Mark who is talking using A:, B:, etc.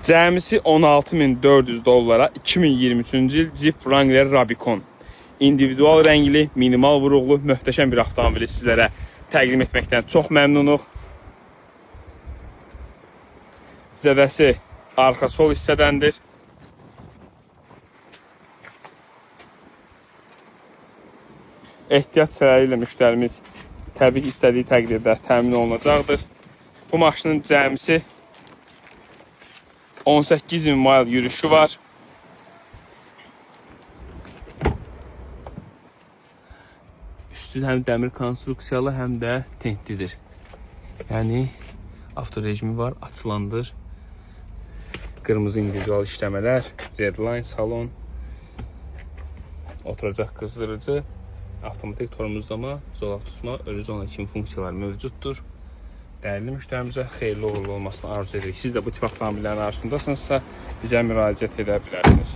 A: Cəmisi 16.400 dollara 2023-cü il Jeep Wrangler Rubicon. İndividual rəngli, minimal vuruqlu, möhtəşəm bir avtomobili sizlərə təqdim etməkdən çox məmnunuq. Zədəsi arxa sol hissədəndir. Ehtiyat sərəyi ilə müştərimiz təbii istədiyi təqdirdə təmin olunacaqdır. Bu maşının cəmisi 18.000 mil yürüyüşü var. Üstü həm dəmir konstruksiyalı, həm də tentlidir. Yəni avtorejimi var, açılandır. Qırmızı individual işləmələr, redline salon, oturacaq qızdırıcı, avtomatik tormozlama, zolaq tutma, ölü zona kimi funksiyalar mövcuddur. Dəyərli müştərimizə xeyirli uğurlu olmasını arzu edirik. Siz də bu tip avtomobillərin arzusundasınızsa bizə müraciət edə bilərsiniz.